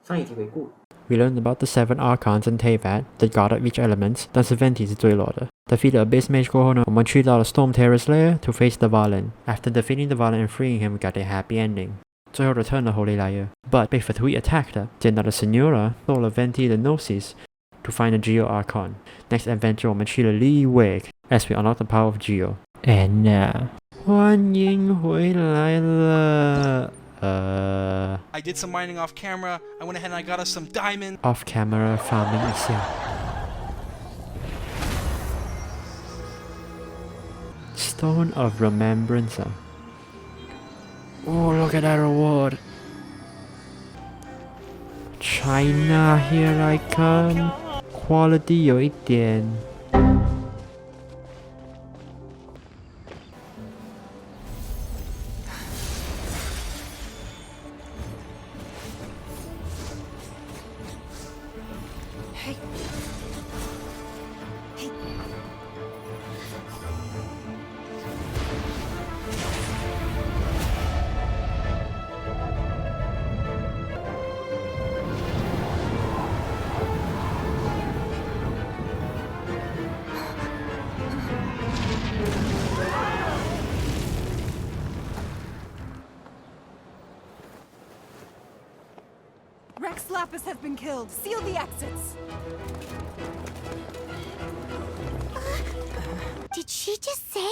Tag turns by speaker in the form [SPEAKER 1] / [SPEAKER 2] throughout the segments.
[SPEAKER 1] 上一集回顾
[SPEAKER 2] We learned about the 7 Archons and Teyvat, the god of each element, 但是 Venti 是最弱的。Defeat Abyss Mage 过后呢，我们去到了 Storm Terror's Lair to face the Valen. After defeating the Valen and freeing him, we got a happy ending. 最后 return 了 Holy Liyue, but 被 Fatui attacked 了，见到了 Senora 做了 Venti 的 Gnosis to find a Geo Archon. Next adventure 我们去了 Liyue as we unlock the power of Geo. And now 欢迎回来了。
[SPEAKER 3] I did some mining off camera. I went ahead and I got us some diamonds.
[SPEAKER 2] Off camera farming 一下。Stone of Remembrance. Oh, look at that reward. China, here I come. Quality 有一点。
[SPEAKER 4] Rex Lapis has been killed. Seal the exits.
[SPEAKER 5] Did she just say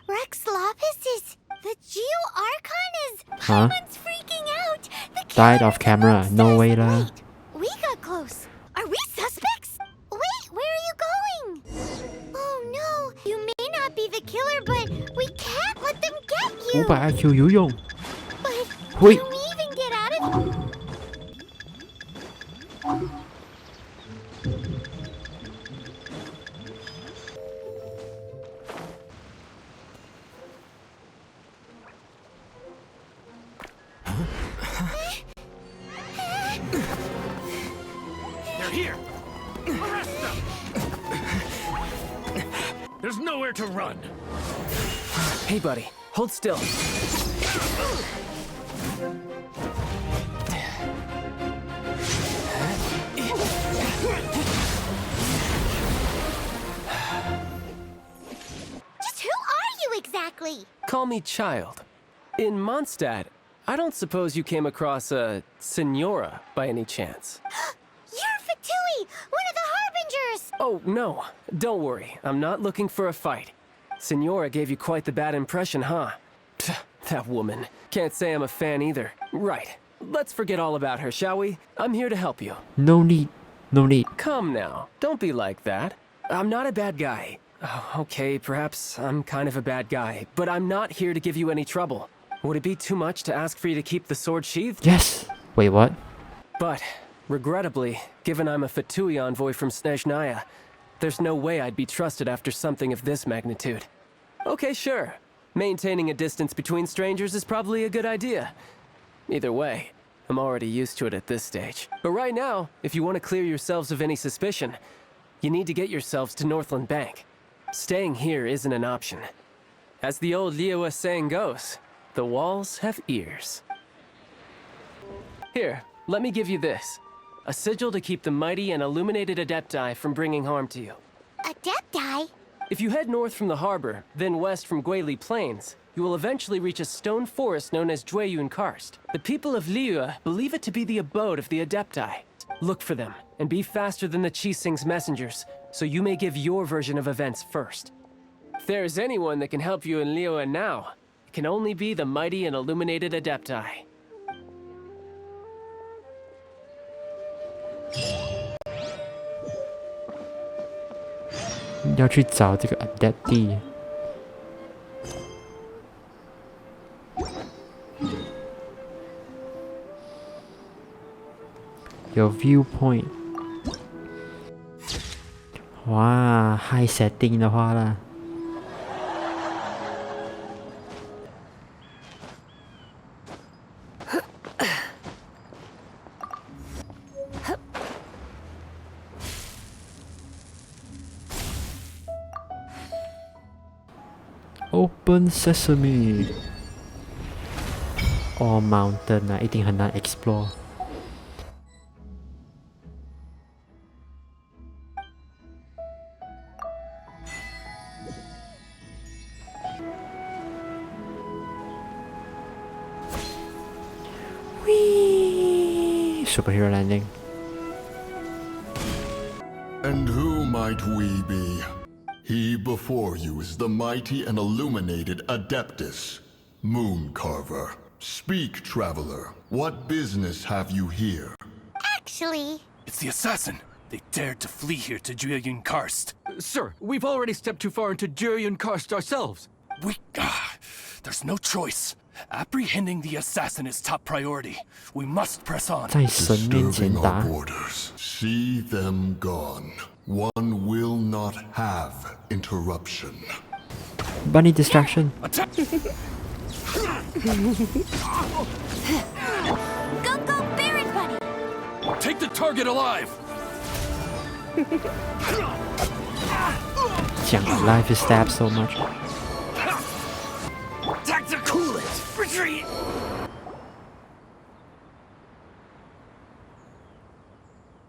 [SPEAKER 5] Rex Lapis is the Geo Archon is?
[SPEAKER 2] Huh?
[SPEAKER 5] Paimon's freaking out. The
[SPEAKER 2] Died off camera. No way lah.
[SPEAKER 5] Wait, we got close. Are we suspects? Wait, where are you going? Oh no, you may not be the killer, but we can't let them get you.
[SPEAKER 2] 500 IQ 有用。
[SPEAKER 5] But
[SPEAKER 2] 喂
[SPEAKER 5] can we even get out of?
[SPEAKER 6] They're here! Arrest them! There's nowhere to run.
[SPEAKER 7] Hey, buddy, hold still.
[SPEAKER 5] Just who are you exactly?
[SPEAKER 7] Call me Child. In Mondstadt, I don't suppose you came across a Senora by any chance.
[SPEAKER 5] You're Fatui, one of the Harbingers.
[SPEAKER 7] Oh, no. Don't worry. I'm not looking for a fight. Senora gave you quite the bad impression, huh? Pfft, that woman. Can't say I'm a fan either. Right. Let's forget all about her, shall we? I'm here to help you.
[SPEAKER 2] No need. No need.
[SPEAKER 7] Come now. Don't be like that. I'm not a bad guy. Oh, okay, perhaps I'm kind of a bad guy, but I'm not here to give you any trouble. Would it be too much to ask for you to keep the sword sheathed?
[SPEAKER 2] Yes. Wait, what?
[SPEAKER 7] But, regrettably, given I'm a Fatui envoy from Snezhnaya, there's no way I'd be trusted after something of this magnitude. Okay, sure. Maintaining a distance between strangers is probably a good idea. Either way, I'm already used to it at this stage. But right now, if you want to clear yourselves of any suspicion, you need to get yourselves to Northland Bank. Staying here isn't an option. As the old Liyue saying goes, the walls have ears. Here, let me give you this. A sigil to keep the mighty and illuminated Adepti from bringing harm to you.
[SPEAKER 5] Adepti?
[SPEAKER 7] If you head north from the harbor, then west from Guili Plains, you will eventually reach a stone forest known as Jueyun Karst. The people of Liyue believe it to be the abode of the Adepti. Look for them, and be faster than the Qixing's messengers, so you may give your version of events first. If there is anyone that can help you in Liyue now, it can only be the mighty and illuminated Adepti.
[SPEAKER 2] 要去找这个 Adepti。有 viewpoint。哇 ，high setting 的话啦。Open Sesame。All mountain 啊，一定很难 explore。Superhero landing.
[SPEAKER 1] And who might we be? He before you is the mighty and illuminated Adeptus, Mooncarver. Speak, traveler. What business have you here?
[SPEAKER 5] Actually,
[SPEAKER 6] It's the assassin. They dared to flee here to Jueyun Karst.
[SPEAKER 8] Sir, we've already stepped too far into Jueyun Karst ourselves.
[SPEAKER 6] There's no choice. Apprehending the assassin is top priority. We must press on.
[SPEAKER 2] 在神面前
[SPEAKER 1] Disturbing
[SPEAKER 2] 打
[SPEAKER 1] our borders. See them gone. One will not have interruption.
[SPEAKER 2] Bunny distraction.
[SPEAKER 6] Attack!
[SPEAKER 5] go Baron Bunny!
[SPEAKER 6] Take the target alive!
[SPEAKER 2] 讲 life is stabbed so much.
[SPEAKER 6] Tactical! Cool it! Retreat!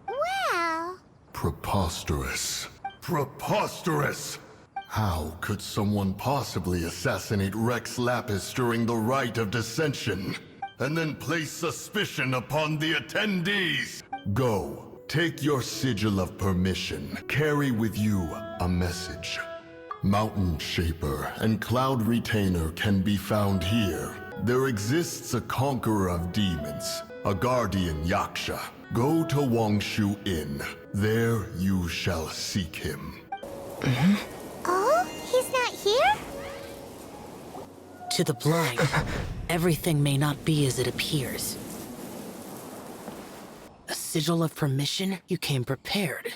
[SPEAKER 5] Well...
[SPEAKER 1] Preposterous. Preposterous! How could someone possibly assassinate Rex Lapis during the rite of dissension, and then place suspicion upon the attendees? Go, take your sigil of permission. Carry with you a message. Mountain Shaper and Cloud Retainer can be found here. There exists a conqueror of demons, a guardian Yaksha. Go to Wangshu Inn. There you shall seek him.
[SPEAKER 5] Oh, he's not here?
[SPEAKER 9] To the blind, everything may not be as it appears. A sigil of permission? You came prepared.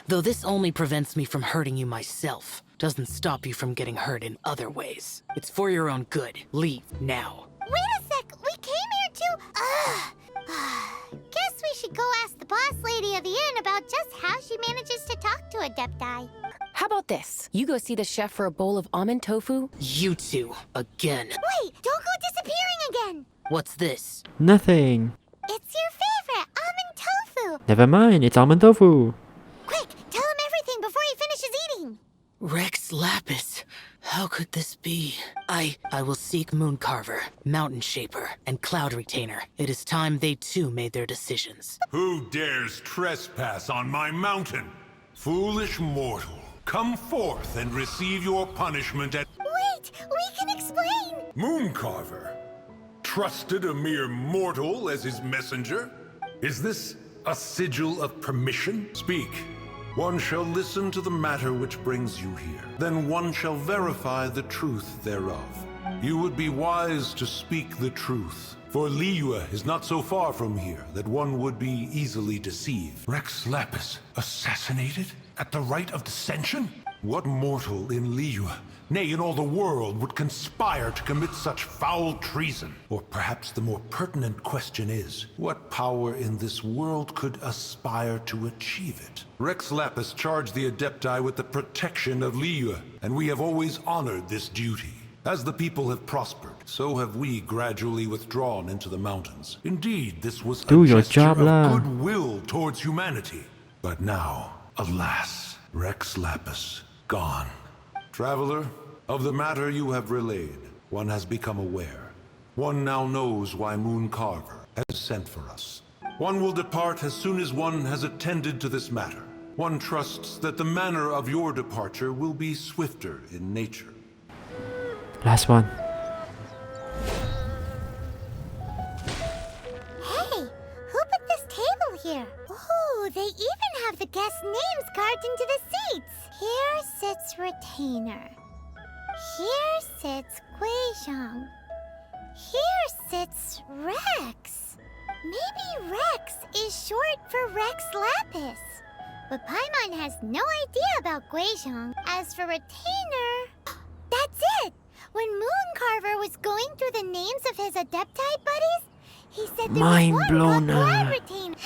[SPEAKER 9] Though this only prevents me from hurting you myself, doesn't stop you from getting hurt in other ways. It's for your own good. Leave now.
[SPEAKER 5] Wait a sec, we came here to... Guess we should go ask the boss lady of the inn about just how she manages to talk to Adepti.
[SPEAKER 10] How about this? You go see the chef for a bowl of almond tofu?
[SPEAKER 9] You two, again.
[SPEAKER 5] Wait, don't go disappearing again!
[SPEAKER 9] What's this?
[SPEAKER 2] Nothing.
[SPEAKER 5] It's your favorite, almond tofu!
[SPEAKER 2] Never mind, it's almond tofu.
[SPEAKER 5] Quick, tell him everything before he finishes eating!
[SPEAKER 9] Rex Lapis. How could this be? I will seek Mooncarver, Mountain Shaper, and Cloud Retainer. It is time they too made their decisions.
[SPEAKER 11] Who dares trespass on my mountain? Foolish mortal, come forth and receive your punishment at...
[SPEAKER 5] Wait, we can explain!
[SPEAKER 11] Mooncarver? Trusted a mere mortal as his messenger? Is this a sigil of permission? Speak. One shall listen to the matter which brings you here. Then one shall verify the truth thereof. You would be wise to speak the truth. For Liyue is not so far from here that one would be easily deceived. Rex Lapis assassinated at the rite of dissension? What mortal in Liyue, nay in all the world, would conspire to commit such foul treason? Or perhaps the more pertinent question is, what power in this world could aspire to achieve it? Rex Lapis charged the Adepti with the protection of Liyue, and we have always honored this duty. As the people have prospered, so have we gradually withdrawn into the mountains. Indeed, this was
[SPEAKER 2] Do
[SPEAKER 11] a
[SPEAKER 2] your
[SPEAKER 11] gesture
[SPEAKER 2] job,
[SPEAKER 11] of
[SPEAKER 2] lah.
[SPEAKER 11] goodwill towards humanity. But now, alas, Rex Lapis, gone. Traveler, of the matter you have relayed, one has become aware. One now knows why Mooncarver has sent for us. One will depart as soon as one has attended to this matter. One trusts that the manner of your departure will be swifter in nature.
[SPEAKER 2] Last one.
[SPEAKER 5] Hey, who put this table here? Oh, they even have the guest names carved into the seats. Here sits Retainer. Here sits Guizhong. Here sits Rex. Maybe Rex is short for Rex Lapis. But Paimon has no idea about Guizhong. As for Retainer... That's it! When Mooncarver was going through the names of his Adepti buddies, he said there
[SPEAKER 2] Mind
[SPEAKER 5] was one
[SPEAKER 2] blown,
[SPEAKER 5] called Cloud Retainer.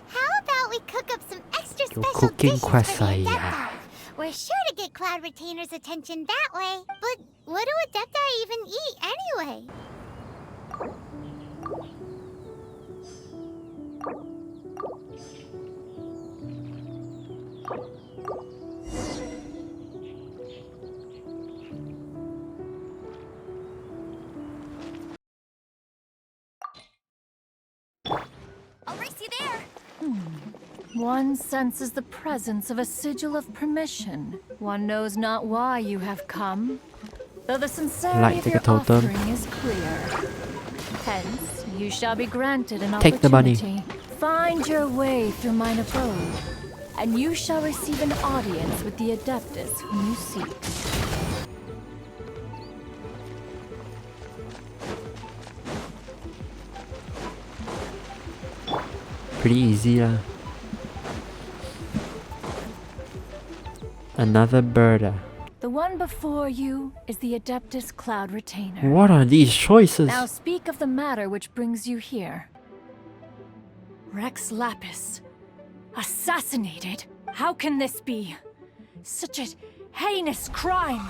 [SPEAKER 5] How about we cook up some extra
[SPEAKER 2] Your
[SPEAKER 5] special
[SPEAKER 2] cooking
[SPEAKER 5] dishes
[SPEAKER 2] quest,
[SPEAKER 5] for the
[SPEAKER 2] yeah.
[SPEAKER 5] Adepti? We're sure to get Cloud Retainer's attention that way. But what do Adepti even eat anyway?
[SPEAKER 4] I'll race you you there!
[SPEAKER 12] One senses the presence of a sigil of permission. One knows not why you have come, though the sincerity of your offering is clear. Hence, you shall be granted an
[SPEAKER 2] Take the bunny.
[SPEAKER 12] opportunity. Find your way through mine abode, and you shall receive an audience with the Adeptus whom you seek.
[SPEAKER 2] Pretty easy lah. Another birder.
[SPEAKER 12] The one before you is the Adeptus Cloud Retainer.
[SPEAKER 2] What are these choices?
[SPEAKER 12] Now speak of the matter which brings you here. Rex Lapis. Assassinated? How can this be? Such a heinous crime!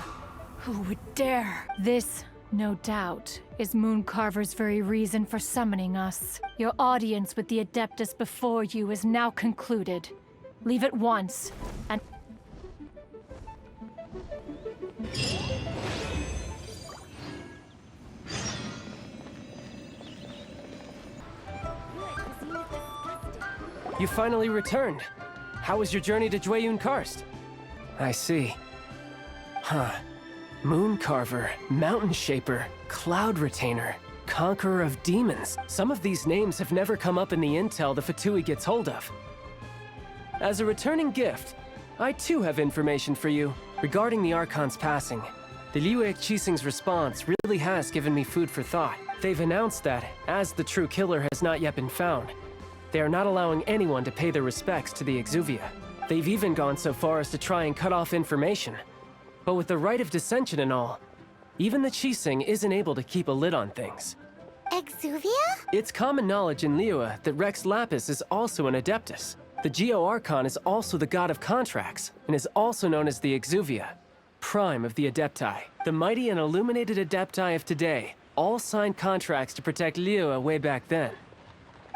[SPEAKER 12] Who would dare? This, no doubt, is Mooncarver's very reason for summoning us. Your audience with the Adeptus before you is now concluded. Leave at once, and...
[SPEAKER 7] You finally returned. How was your journey to Jueyun Karst? I see. Huh. Mooncarver, Mountain Shaper, Cloud Retainer, Conqueror of Demons. Some of these names have never come up in the intel the Fatui gets hold of. As a returning gift, I too have information for you regarding the Archon's passing. The Liyue Qixing's response really has given me food for thought. They've announced that, as the true killer has not yet been found, they are not allowing anyone to pay their respects to the Exuvia. They've even gone so far as to try and cut off information. But with the right of dissension and all, even the Qixing isn't able to keep a lid on things.
[SPEAKER 5] Exuvia?
[SPEAKER 7] It's common knowledge in Liyue that Rex Lapis is also an Adeptus. The Geo-Archon is also the god of contracts, and is also known as the Exuvia, prime of the Adepti. The mighty and illuminated Adepti of today all signed contracts to protect Liyue way back then.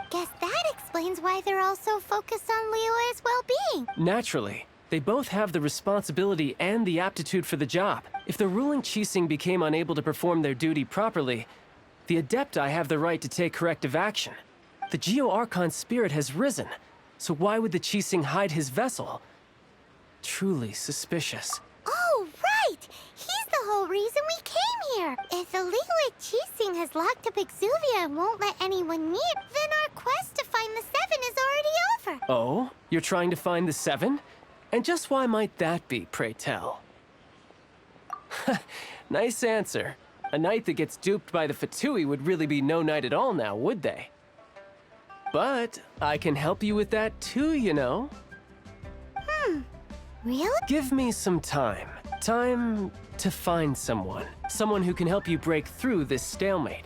[SPEAKER 5] Guess that explains why they're all so focused on Liyue's well-being.
[SPEAKER 7] Naturally. They both have the responsibility and the aptitude for the job. If the ruling Qixing became unable to perform their duty properly, the Adepti have the right to take corrective action. The Geo-Archon's spirit has risen, so why would the Qixing hide his vessel? Truly suspicious.
[SPEAKER 5] Oh, right! He's the whole reason we came here! If the Liyue Qixing has locked up Exuvia and won't let anyone near, then our quest to find the Seven is already over!
[SPEAKER 7] Oh? You're trying to find the Seven? And just why might that be, pray tell? Nice answer. A knight that gets duped by the Fatui would really be no knight at all now, would they? But I can help you with that too, you know.
[SPEAKER 5] Really?
[SPEAKER 7] Give me some time. Time to find someone. Someone who can help you break through this stalemate.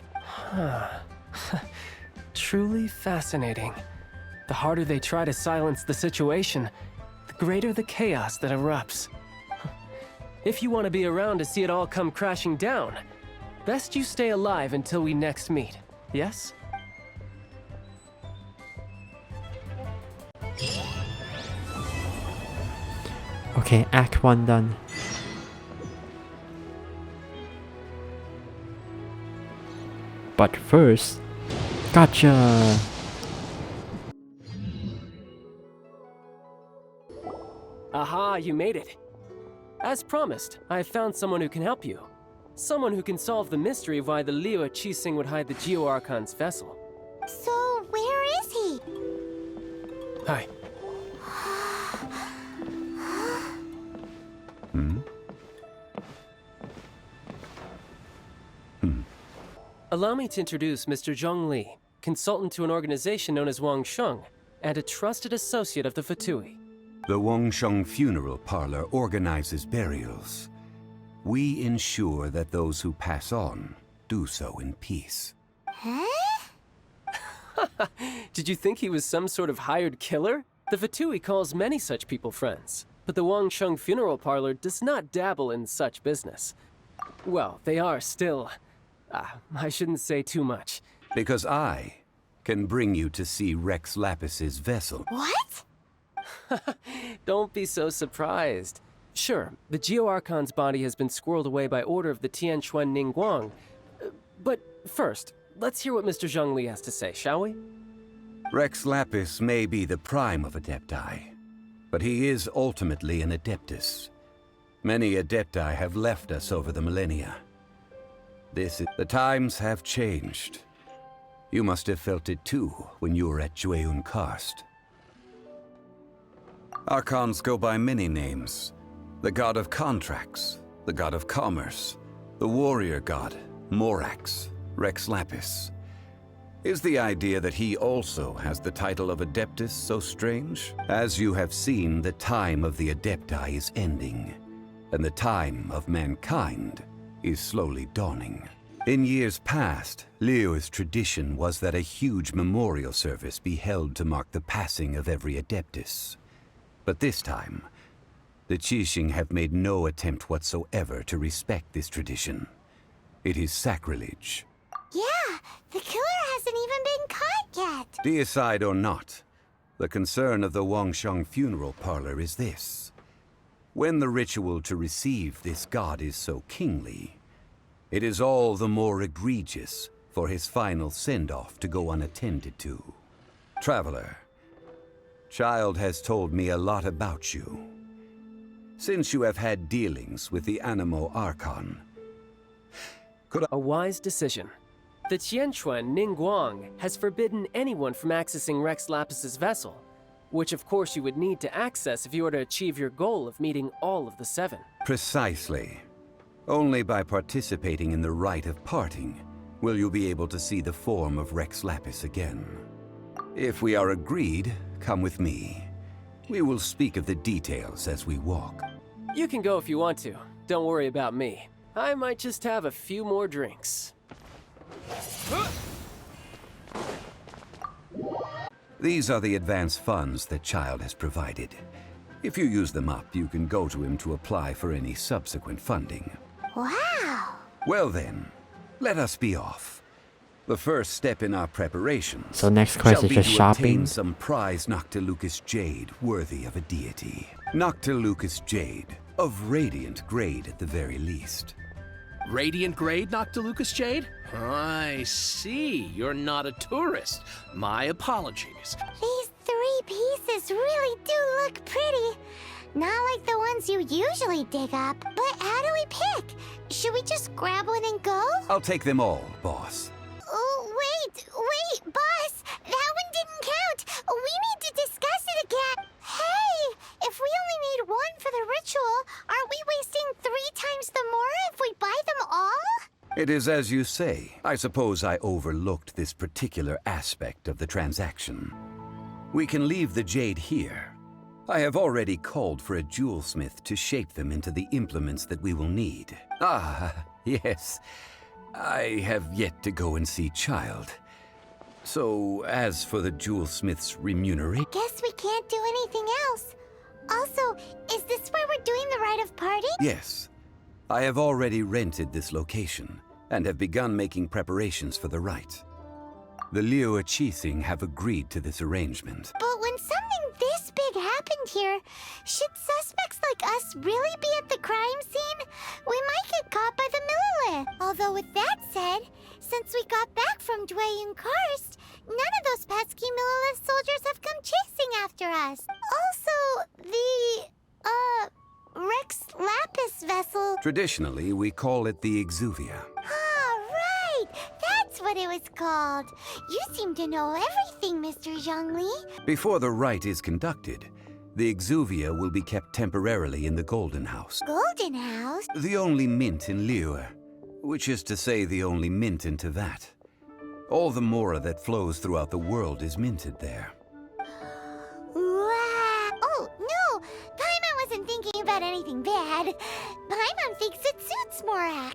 [SPEAKER 7] Truly fascinating. The harder they try to silence the situation, the greater the chaos that erupts. If you want to be around to see it all come crashing down, best you stay alive until we next meet, yes?
[SPEAKER 2] Okay, Act 1 done. But first... Gotcha!
[SPEAKER 7] Aha, you made it. As promised, I have found someone who can help you. Someone who can solve the mystery of why the Liyue Qixing would hide the Geo-Archon's vessel.
[SPEAKER 5] So, where is he?
[SPEAKER 7] Hi. Allow me to introduce Mr. Zhong Li, consultant to an organization known as Wang Sheng, and a trusted associate of the Fatui.
[SPEAKER 13] The Wang Sheng Funeral Parlor organizes burials. We ensure that those who pass on do so in peace.
[SPEAKER 5] Huh?
[SPEAKER 7] Did you think he was some sort of hired killer? The Fatui calls many such people friends, but the Wang Sheng Funeral Parlor does not dabble in such business. Well, they are still... I shouldn't say too much.
[SPEAKER 13] Because I can bring you to see Rex Lapis's vessel.
[SPEAKER 5] What?
[SPEAKER 7] Don't be so surprised. Sure, the Geo-Archon's body has been squirreled away by order of the Tianquan Ningguang. But first, let's hear what Mr. Zhong Li has to say, shall we?
[SPEAKER 13] Rex Lapis may be the prime of Adepti, but he is ultimately an Adeptus. Many Adepti have left us over the millennia. The times have changed. You must have felt it too when you were at Jueyun Karst. Archons go by many names. The god of contracts, the god of commerce, the warrior god, Morax, Rex Lapis. Is the idea that he also has the title of Adeptus so strange? As you have seen, the time of the Adepti is ending, and the time of mankind is slowly dawning. In years past, Liyue's tradition was that a huge memorial service be held to mark the passing of every Adeptus. But this time, the Qixing have made no attempt whatsoever to respect this tradition. It is sacrilege.
[SPEAKER 5] Yeah, the killer hasn't even been caught yet.
[SPEAKER 13] Deicide or not, the concern of the Wangsheng funeral parlor is this. When the ritual to receive this god is so kingly, it is all the more egregious for his final send-off to go unattended to. Traveler, Child has told me a lot about you. Since you have had dealings with the Animo Archon,
[SPEAKER 7] A wise decision. The Tianquan Ningguang has forbidden anyone from accessing Rex Lapis's vessel, which of course you would need to access if you were to achieve your goal of meeting all of the 7.
[SPEAKER 13] Precisely. Only by participating in the rite of parting will you be able to see the form of Rex Lapis again. If we are agreed, come with me. We will speak of the details as we walk.
[SPEAKER 7] You can go if you want to. Don't worry about me. I might just have a few more drinks.
[SPEAKER 13] These are the advance funds that Child has provided. If you use them up, you can go to him to apply for any subsequent funding.
[SPEAKER 5] Wow!
[SPEAKER 13] Well then, let us be off. The first step in our preparations
[SPEAKER 2] So next quest
[SPEAKER 13] shall
[SPEAKER 2] is
[SPEAKER 13] be
[SPEAKER 2] just
[SPEAKER 13] to
[SPEAKER 2] shopping?
[SPEAKER 13] obtain some prize Noctilucus jade worthy of a deity. Noctilucus jade, of radiant grade at the very least.
[SPEAKER 14] Radiant grade, Noctilucus Jade? I see. You're not a tourist. My apologies.
[SPEAKER 5] These 3 pieces really do look pretty. Not like the ones you usually dig up. But how do we pick? Should we just grab one and go?
[SPEAKER 13] I'll take them all, boss.
[SPEAKER 5] Oh, wait, boss! That one didn't count! We need to discuss it again! Hey! If we only need 1 for the ritual, aren't we wasting 3 times the more if we buy them all?
[SPEAKER 13] It is as you say. I suppose I overlooked this particular aspect of the transaction. We can leave the jade here. I have already called for a jewelsmith to shape them into the implements that we will need. Ah, yes. I have yet to go and see Child. So, as for the jewelsmith's remuneration...
[SPEAKER 5] Guess we can't do anything else. Also, is this where we're doing the rite of parting?
[SPEAKER 13] Yes. I have already rented this location, and have begun making preparations for the rite. The Liyue Qixing have agreed to this arrangement.
[SPEAKER 5] But when something this big happened here, should suspects like us really be at the crime scene? We might get caught by the Millelith. Although with that said, since we got back from Jueyun Karst, none of those pesky Millelith soldiers have come chasing after us. Also, the, Rex Lapis vessel...
[SPEAKER 13] Traditionally, we call it the Exuvia.
[SPEAKER 5] Ah, right! That's what it was called. You seem to know everything, Mr. Zhongli.
[SPEAKER 13] Before the rite is conducted, the Exuvia will be kept temporarily in the Golden House.
[SPEAKER 5] Golden House?
[SPEAKER 13] The only mint in Liyue, which is to say the only mint in Tevat. All the mora that flows throughout the world is minted there.
[SPEAKER 5] Wow! Oh, no! Paimon wasn't thinking about anything bad. Paimon thinks it suits Morax.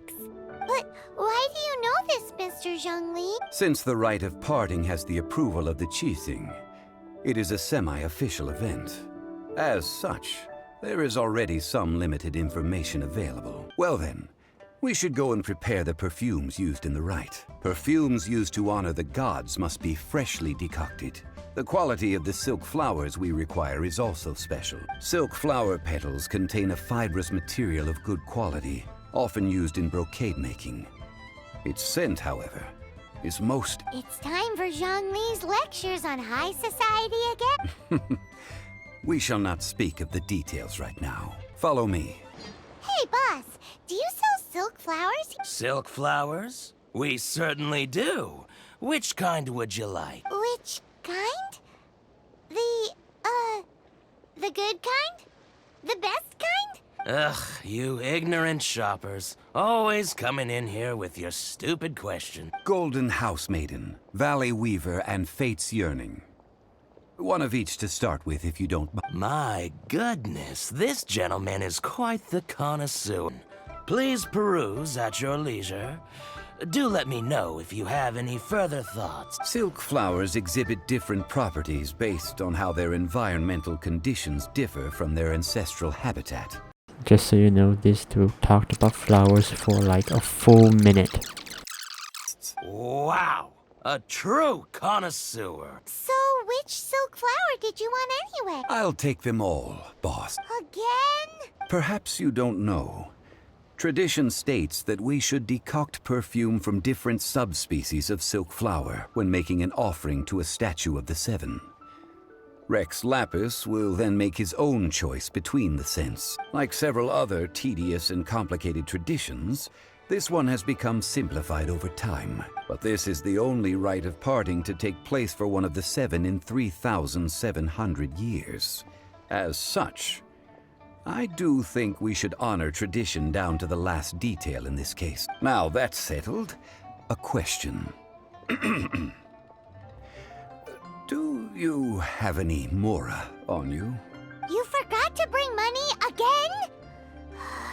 [SPEAKER 5] But why do you know this, Mr. Zhongli?
[SPEAKER 13] Since the rite of parting has the approval of the Qixing, it is a semi-official event. As such, there is already some limited information available. Well then, we should go and prepare the perfumes used in the rite. Perfumes used to honor the gods must be freshly decocted. The quality of the silk flowers we require is also special. Silk flower petals contain a fibrous material of good quality, often used in brocade making. Its scent, however, is most...
[SPEAKER 5] It's time for Zhongli's lectures on high society again.
[SPEAKER 13] We shall not speak of the details right now. Follow me.
[SPEAKER 5] Hey, boss, do you sell silk flowers?
[SPEAKER 14] Silk flowers? We certainly do. Which kind would you like?
[SPEAKER 5] Which kind? The good kind? The best kind?
[SPEAKER 14] Ugh, you ignorant shoppers. Always coming in here with your stupid question.
[SPEAKER 13] Golden House Maiden, Valley Weaver, and Fate's Yearning. One of each to start with, if you don't mind.
[SPEAKER 14] My goodness, this gentleman is quite the connoisseur. Please peruse at your leisure. Do let me know if you have any further thoughts.
[SPEAKER 13] Silk flowers exhibit different properties based on how their environmental conditions differ from their ancestral habitat.
[SPEAKER 2] Just so you know, these two talked about flowers for like a full minute.
[SPEAKER 14] Wow! A true connoisseur.
[SPEAKER 5] So, which silk flower did you want anyway?
[SPEAKER 13] I'll take them all, boss.
[SPEAKER 5] Again?
[SPEAKER 13] Perhaps you don't know. Tradition states that we should decoct perfume from different subspecies of silk flower when making an offering to a statue of the seven. Rex Lapis will then make his own choice between the scents. Like several other tedious and complicated traditions, this one has become simplified over time. But this is the only rite of parting to take place for one of the seven in 3,700 years. As such, I do think we should honor tradition down to the last detail in this case. Now that's settled, a question. Do you have any Mora on you?
[SPEAKER 5] You forgot to bring money again?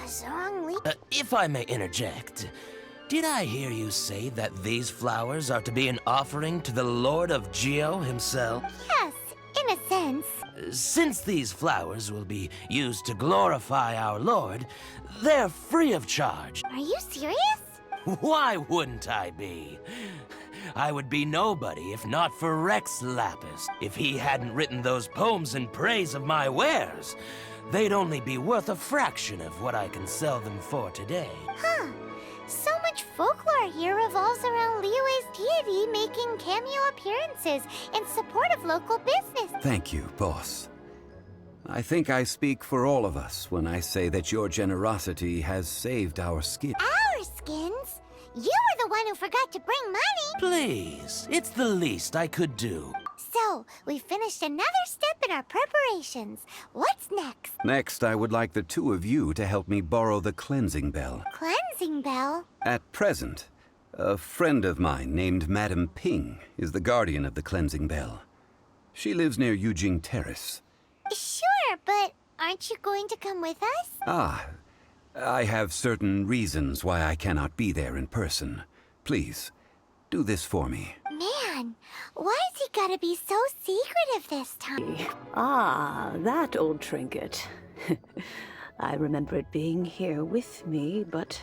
[SPEAKER 5] Zhongli.
[SPEAKER 14] If I may interject, did I hear you say that these flowers are to be an offering to the Lord of Geo himself?
[SPEAKER 5] Yes, in a sense.
[SPEAKER 14] Since these flowers will be used to glorify our Lord, they're free of charge.
[SPEAKER 5] Are you serious?
[SPEAKER 14] Why wouldn't I be? I would be nobody if not for Rex Lapis. If he hadn't written those poems in praise of my wares, they'd only be worth a fraction of what I can sell them for today.
[SPEAKER 5] Huh. So much folklore here revolves around Liyue's deity making cameo appearances in support of local business.
[SPEAKER 13] Thank you, boss. I think I speak for all of us when I say that your generosity has saved our skin.
[SPEAKER 5] Our skins? You were the one who forgot to bring money.
[SPEAKER 14] Please, it's the least I could do.
[SPEAKER 5] So, we finished another step in our preparations. What's next?
[SPEAKER 13] Next, I would like the two of you to help me borrow the cleansing bell.
[SPEAKER 5] Cleansing bell?
[SPEAKER 13] At present, a friend of mine named Madame Ping is the guardian of the cleansing bell. She lives near Yujing Terrace.
[SPEAKER 5] Sure, but aren't you going to come with us?
[SPEAKER 13] Ah, I have certain reasons why I cannot be there in person. Please, do this for me.
[SPEAKER 5] Man, why has he gotta be so secretive this time?
[SPEAKER 15] Ah, that old trinket. I remember it being here with me, but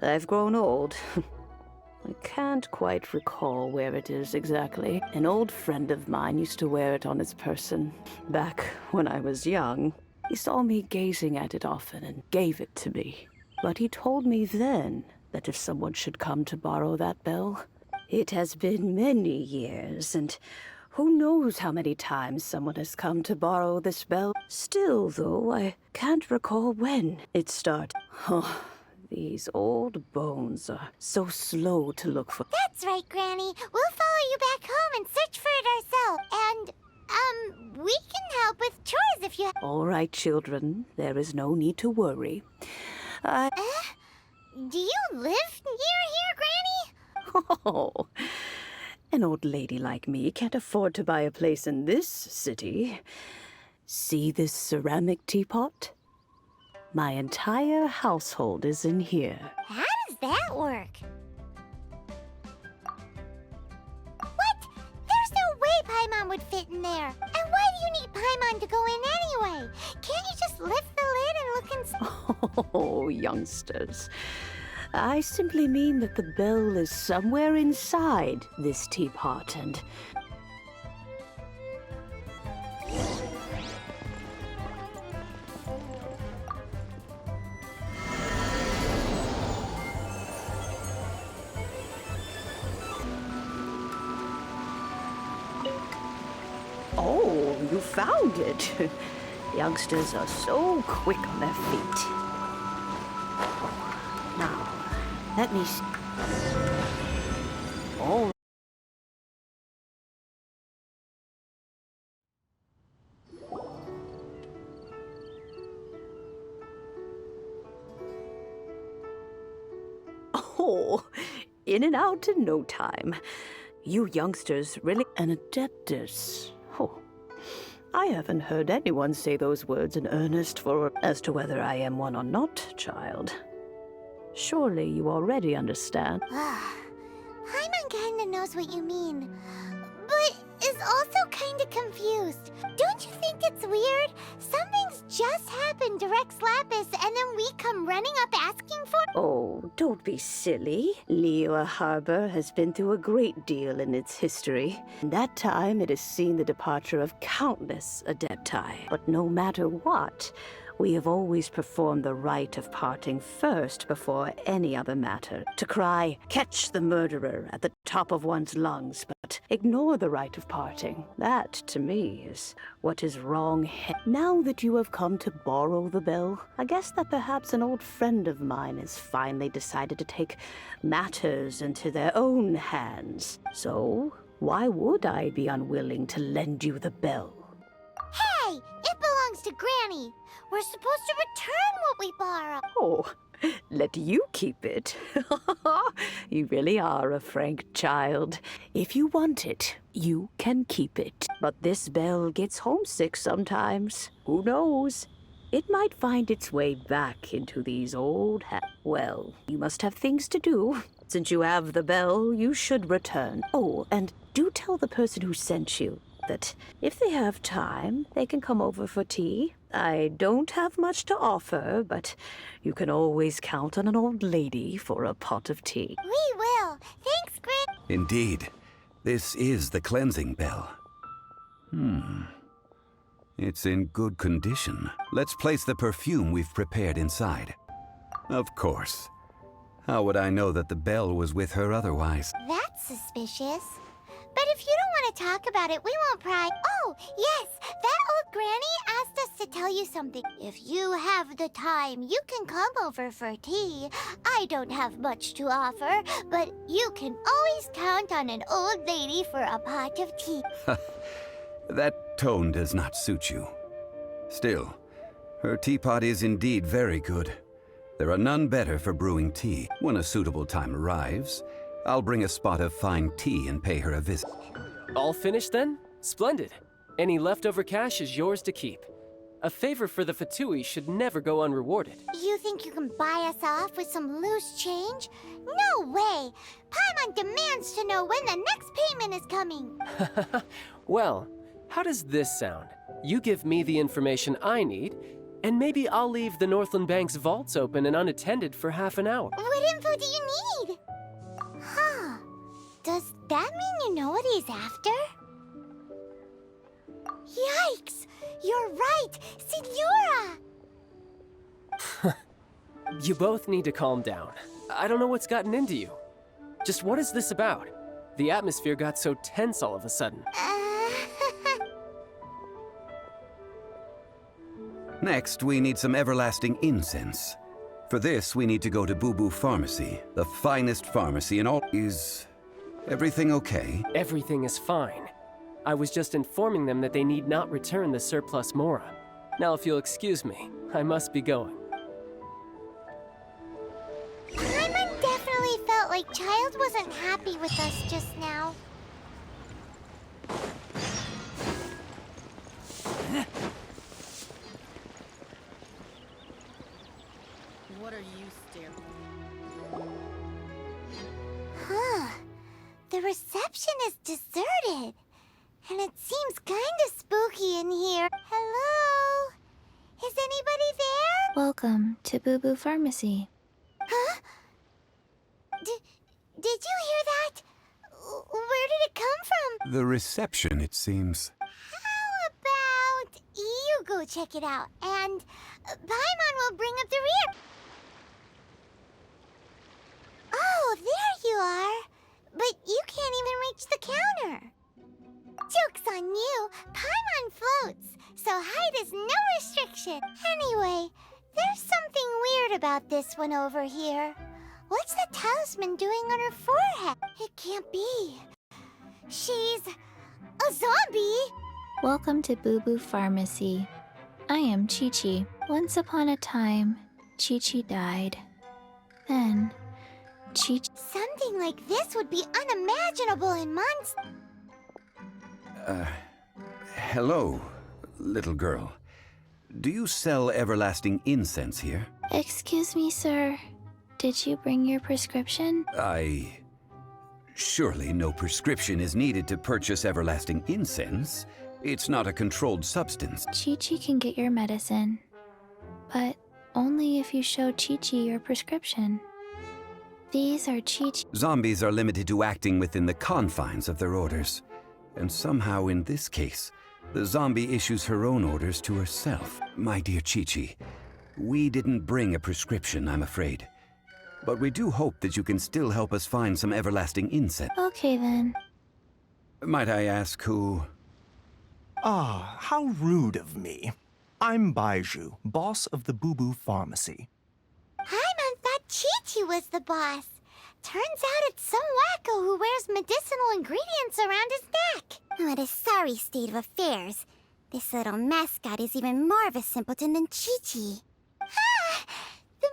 [SPEAKER 15] I've grown old. I can't quite recall where it is exactly. An old friend of mine used to wear it on his person back when I was young. He saw me gazing at it often and gave it to me. But he told me then that if someone should come to borrow that bell, it has been many years, and who knows how many times someone has come to borrow this bell. Still, though, I can't recall when it started. Oh, these old bones are so slow to look for.
[SPEAKER 5] That's right, Granny. We'll follow you back home and search for it ourselves. And, we can help with chores if you...
[SPEAKER 15] All right, children. There is no need to worry.
[SPEAKER 5] Do you live near here, Granny?
[SPEAKER 15] Oh, an old lady like me can't afford to buy a place in this city. See this ceramic teapot? My entire household is in here.
[SPEAKER 5] How does that work? What? There's no way Paimon would fit in there. And why do you need Paimon to go in anyway? Can't you just lift the lid and look inside?
[SPEAKER 15] Oh, youngsters. I simply mean that the bell is somewhere inside this teapot, and... you found it. Youngsters are so quick on their feet. Now, let me see. Oh. Oh, in and out in no time. You youngsters really an adeptus. Oh, I haven't heard anyone say those words in earnest for as to whether I am one or not, child. Surely you already understand.
[SPEAKER 5] Paimon kinda knows what you mean, but is also kinda confused. Don't you think it's weird? Something's just happened to Rex Lapis, and then we come running up asking for—
[SPEAKER 15] Oh, don't be silly. Liyue Harbor has been through a great deal in its history. In that time, it has seen the departure of countless adepti. But no matter what, we have always performed the rite of parting first before any other matter. To cry, "Catch the murderer," at the top of one's lungs, but ignore the rite of parting. That, to me, is what is wrong. Now that you have come to borrow the bell, I guess that perhaps an old friend of mine has finally decided to take matters into their own hands. So, why would I be unwilling to lend you the bell?
[SPEAKER 5] Hey! It belongs to Granny! We're supposed to return what we borrow!
[SPEAKER 15] Oh, let you keep it. You really are a frank child. If you want it, you can keep it. But this bell gets homesick sometimes. Who knows? It might find its way back into these old Well, you must have things to do. Since you have the bell, you should return. Oh, and do tell the person who sent you that if they have time, they can come over for tea. I don't have much to offer, but you can always count on an old lady for a pot of tea.
[SPEAKER 5] We will. Thanks, Grit.
[SPEAKER 13] Indeed. This is the cleansing bell. It's in good condition. Let's place the perfume we've prepared inside. Of course. How would I know that the bell was with her otherwise?
[SPEAKER 5] That's suspicious. But if you don't want to talk about it, we won't pry. Oh, yes, that old granny asked us to tell you something. If you have the time, you can come over for tea. I don't have much to offer, but you can always count on an old lady for a pot of tea.
[SPEAKER 13] That tone does not suit you. Still, her teapot is indeed very good. There are none better for brewing tea. When a suitable time arrives, I'll bring a spot of fine tea and pay her a visit.
[SPEAKER 7] All finished then? Splendid. Any leftover cash is yours to keep. A favor for the Fatui should never go unrewarded.
[SPEAKER 5] You think you can buy us off with some loose change? No way! Paimon demands to know when the next payment is coming.
[SPEAKER 7] Well, how does this sound? You give me the information I need, and maybe I'll leave the Northland Bank's vaults open and unattended for half an hour.
[SPEAKER 5] What info do you need? Huh. Does that mean you know what he's after? Yikes! You're right! Signora!
[SPEAKER 7] You both need to calm down. I don't know what's gotten into you. Just what is this about? The atmosphere got so tense all of a sudden.
[SPEAKER 13] Next, we need some everlasting incense. For this, we need to go to Boo Boo Pharmacy, the finest pharmacy in all. Is everything okay?
[SPEAKER 7] Everything is fine. I was just informing them that they need not return the surplus Mora. Now, if you'll excuse me, I must be going.
[SPEAKER 5] Paimon definitely felt like Child wasn't happy with us just now.
[SPEAKER 9] What are you staring at?
[SPEAKER 5] Huh. The reception is deserted. And it seems kinda spooky in here. Hello? Is anybody there?
[SPEAKER 16] Welcome to Boo Boo Pharmacy.
[SPEAKER 5] Huh? Did you hear that? Where did it come from?
[SPEAKER 13] The reception, it seems.
[SPEAKER 5] How about you go check it out, and Paimon will bring up the rear. Oh, there you are. But you can't even reach the counter. Joke's on you. Paimon floats. so height is no restriction. Anyway, there's something weird about this one over here. What's the talisman doing on her forehead? It can't be. She's a zombie.
[SPEAKER 16] Welcome to Boo Boo Pharmacy. I am Chi-Chi. Once upon a time, Chi-Chi died. Then, Chi-Chi...
[SPEAKER 5] Something like this would be unimaginable in months.
[SPEAKER 13] Hello, little girl. Do you sell everlasting incense here?
[SPEAKER 16] Excuse me, sir. Did you bring your prescription?
[SPEAKER 13] Surely no prescription is needed to purchase everlasting incense. It's not a controlled substance.
[SPEAKER 16] Chi-Chi can get your medicine, but only if you show Chi-Chi your prescription. These are Chi-Chi...
[SPEAKER 13] Zombies are limited to acting within the confines of their orders. And somehow in this case, the zombie issues her own orders to herself. My dear Chi-Chi, we didn't bring a prescription, I'm afraid. But we do hope that you can still help us find some everlasting incense.
[SPEAKER 16] Okay then.
[SPEAKER 13] Might I ask who...
[SPEAKER 17] Ah, how rude of me. I'm Baiju, boss of the Boo Boo Pharmacy.
[SPEAKER 5] I thought Chi-Chi was the boss. Turns out it's some wacko who wears medicinal ingredients around his neck. What a sorry state of affairs. This little mascot is even more of a simpleton than Chi-Chi. Ah! The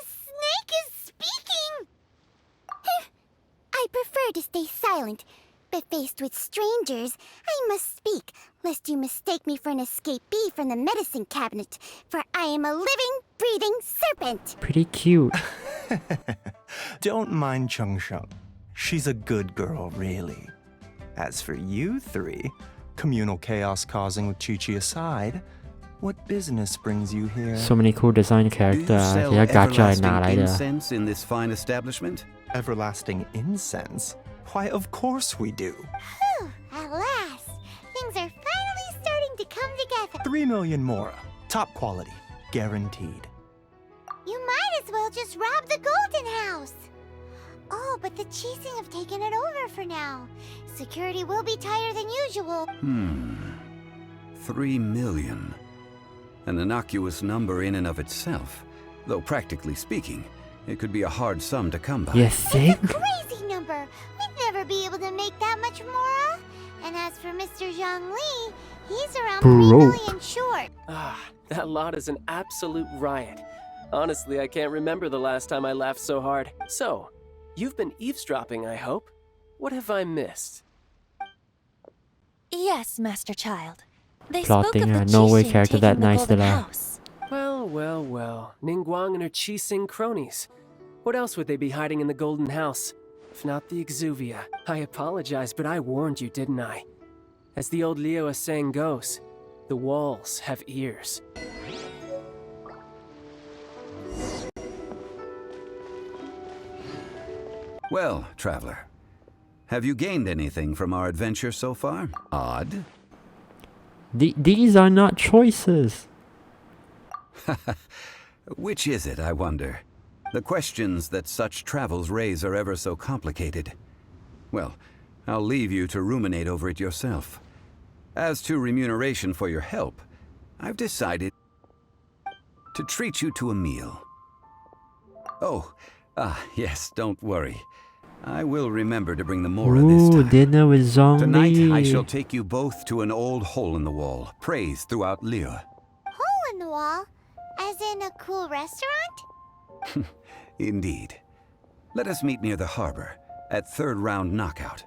[SPEAKER 5] snake is speaking! I prefer to stay silent, but faced with strangers, I must speak, lest you mistake me for an escapee from the medicine cabinet, for I am a living, breathing serpent!
[SPEAKER 2] Pretty cute.
[SPEAKER 17] Don't mind Chung Sheng. She's a good girl, really. As for you three, communal chaos causing with Chi-Chi aside, what business brings you here?
[SPEAKER 2] So many cool design characters.
[SPEAKER 13] Do you sell everlasting incense in this fine establishment?
[SPEAKER 17] Everlasting incense? Why, of course we do.
[SPEAKER 5] Whew, at last! Things are finally starting to come together.
[SPEAKER 17] 3 million mora. Top quality. Guaranteed.
[SPEAKER 5] You might as well just rob the Golden House! Oh, but the Chising have taken it over for now. Security will be tighter than usual.
[SPEAKER 13] 3 million. An innocuous number in and of itself. Though practically speaking, it could be a hard sum to come by.
[SPEAKER 2] You think?
[SPEAKER 5] It's a crazy number. We'd never be able to make that much mora. And as for Mr. Zhang Li, he's around 3 million short.
[SPEAKER 7] Ah, that lot is an absolute riot. Honestly, I can't remember the last time I laughed so hard. So, you've been eavesdropping, I hope. What have I missed?
[SPEAKER 12] Yes, Master Child. They
[SPEAKER 2] Plotting
[SPEAKER 12] spoke of the
[SPEAKER 2] no way
[SPEAKER 12] Chising
[SPEAKER 2] character
[SPEAKER 12] taking
[SPEAKER 2] that
[SPEAKER 12] the
[SPEAKER 2] nice
[SPEAKER 12] Golden
[SPEAKER 2] to that.
[SPEAKER 12] House.
[SPEAKER 7] Well. Ningguang and her Qixing cronies. What else would they be hiding in the Golden House? If not the Exuvia. I apologize, but I warned you, didn't I? As the old Liyue saying goes, the walls have ears.
[SPEAKER 13] Well, traveler, have you gained anything from our adventure so far? Odd.
[SPEAKER 2] These are not choices.
[SPEAKER 13] Which is it, I wonder? The questions that such travels raise are ever so complicated. Well, I'll leave you to ruminate over it yourself. As to remuneration for your help, I've decided to treat you to a meal. Oh, yes, don't worry. I will remember to bring the mora this time.
[SPEAKER 2] Dinner with zombie.
[SPEAKER 13] Tonight, I shall take you both to an old hole in the wall, praised throughout Liyue.
[SPEAKER 5] Hole in the wall? As in a cool restaurant?
[SPEAKER 13] Indeed. Let us meet near the harbor, at third round knockout.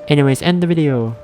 [SPEAKER 2] Anyways, end the video.